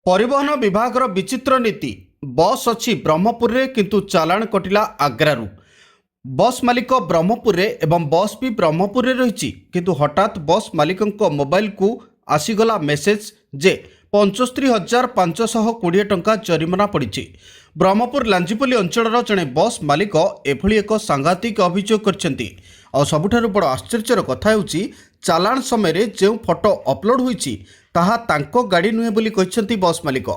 परिवहन विभाग विचित्र नीति बस अच्छी ब्रह्मपुर रे किंतु चालाण कटिला आग्रारू। बस मालिक ब्रह्मपुर रे एवं बस भी ब्रह्मपुर रे रही किंतु हठात बस मालिक मोबाइल को आसीगला मेसेज जे 75,520 टंका जरिमाना पड़ी। ब्रह्मपुर लांजीपल्ली अंचल जड़े बस मालिक एभली एक सांघातिक अभियोग करछंती। और सबुठारु बड़ आश्चर्यर कथा हेउची चालाण समय जो फोटो अपलोड होईची ताहा तांको गाड़ी नुहे बोली कहिसंती बस मालिक।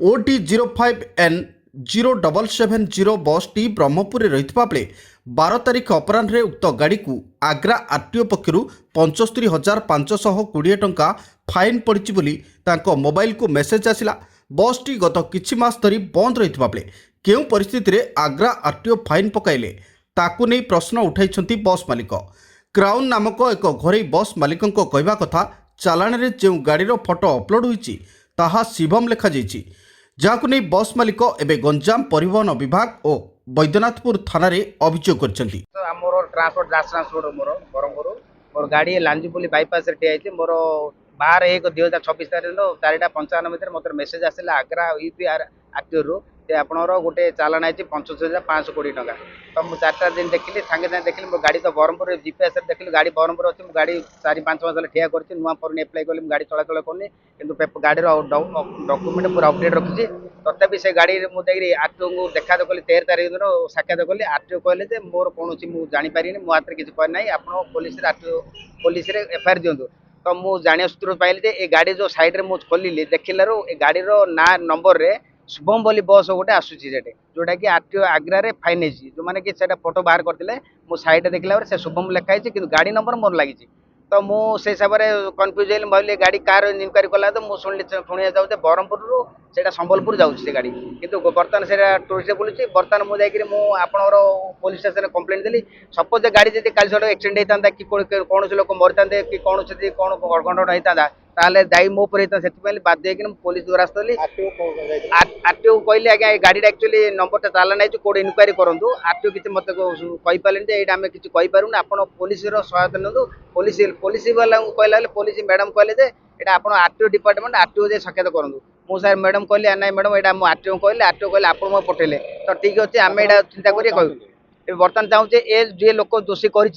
OT05N0770 बस टी ब्रह्मपुर रे रहितबा बेले 12 तारिख अपराह्न उक्त गाड़ी को आग्रा आरटीओ पक्षरु 75,520 टंका फाइन पड़ी बोली तांको मोबाइल को मेसेज आसिला। बस टी गत किछि मास धरी बंद रहितबा बेले केउ परिस्थिति रे आग्रा आरटीओ फाइन पकाइले ताकू नहीं प्रश्न उठाइछंती बस मालिक। क्राउन नामक एक घरोई बस मालिक कहवा कथा चालाण रे जो गाड़ी फोटो अपलोड होईची ताहा शिवम लेखा जाइछि, जहां नहीं बस मालिक एबे गंजाम परिवहन विभाग और बैद्यनाथपुर थाना रे अभियोग करछंती। मोर ट्रांसपोर्ट दास ट्रांसपोर्ट मोर बरमपुर मोर गाड़ी लांजीपुली बाईपास रे ठिया मोर 12/1/2026 तारिख 4:55 भितर मोर मेसेज आसिला आग्रा यूपीआर आरटीओ रु जे आपनर गोटे चालान आइछि 75,520 टंका। तो मुझे 4 दिन देखिली सांगे सांगे देखिली मो गाड़ी तो बरमपुर जीपीएस देखिली गाड़ी बरमपुर अच्छी गाड़ी 4-5 मास ठिया कर नुआ फॉर्म एप्लाई कली गाड़ी चलाचल करनी कि गाड़ी डॉक्यूमेंट पूरा अपडेट रखी। तथापि से गाड़ी मुझे आरटीओ को देखा कली 13 तारिख दिन साक्षात कली। आरटीओ कहले मोर कौन मुझे जानीपारे मो हाथ में किसी करना आप पुलिस आरटीओ पुलिस एफआईआर दिंतु। तो मुझे जाना सूत्र पाइली ये गाड़ी जो साइड में मुझे खोलिली देखिलु ए गाड़ी ना नंबर रे शुभम बोली बस गोटे आसूसी जोटा कि आरटीओ आग्रा रे फाइन है जो मैंने कि फोटो बाहर करते मो साइड देखला से शुभम लिखाई कि गाड़ी नंबर मोर लगी। तो मुझे हिसाब से कन्फ्यूज है भाई गाड़ी कार इनक्वारी कला तो मुझे शुणी जाऊे ब्रह्मपुर से संबलपुर जाऊँगी गाड़ी किंतु बर्तमान से टूरिस्ट बुलूँ। बर्तमान मुझे आपणर पुलिस स्टेशन कंप्लेन देली। सपोज गाड़ी जब कल सड़क एक्सीडेंट होता कि कौन लोक मरी था कि कौन घटना होता ताले दायी मो पर से बाध्य पुलिस द्वारस्थ हेली। आरटीओ कहले आज्ञा गाड़ी एक्चुअली नंबर चालान आई कोड इनक्वारी करूँ। आरटीओ किसी मत कहीपारे ये आम किसी कहीपरूँ आप पुलिस सहायता नियंतु। पुलिस वाला कहला पुलिस मैडम कहले आप आरटीओ डिपार्टमेंट आरटीओ जाए साक्षात करूँ। मु सर मैडम कहली ना मैडम यहाँ आरटीओ कहले आरटीओ कहले आप पठेले तो ठीक अच्छे आम यहाँ चिंता करें कहूँ। बर्तमान चाहूँचे ए जे लोक दोषी कर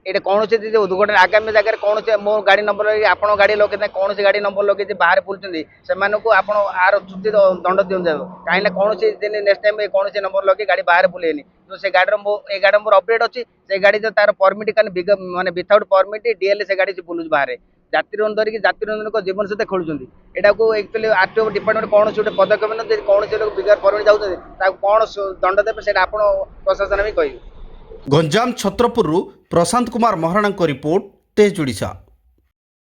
ये कौन से दुर्घटना आगामी जगह कौन से मो गाड़ी नंबर आप गाड़ी लगे कौन से गाड़ी नंबर लगे बाहर बुलूँ से आप आर चुक्ति दंड दिखाँ कहीं कौन से दिन नेक्स्ट टाइम कौन से नंबर लगे गाड़ी बाहर बुलेनी तो से गाड़ी ए गाड़ी मोर अपडेट अच्छी से गाड़ी जो तार परमिट माने विथआउट परमिट डीएल से गाड़ी से बुलूँ बाहर यात्री धरिकी यात्री जीवन सहित खेलुं। यहाँ एक्चुअली आरटीओ डिपार्टमेंट कौन से गोटे पदक्षेप नहीं कौन से लोग बिगर परमिट जाऊँ कौन दंड देवे से आप प्रशासन भी कह। गंजाम छत्रपुर प्रशांत कुमार महाराणा रिपोर्ट तेज ओडिशा।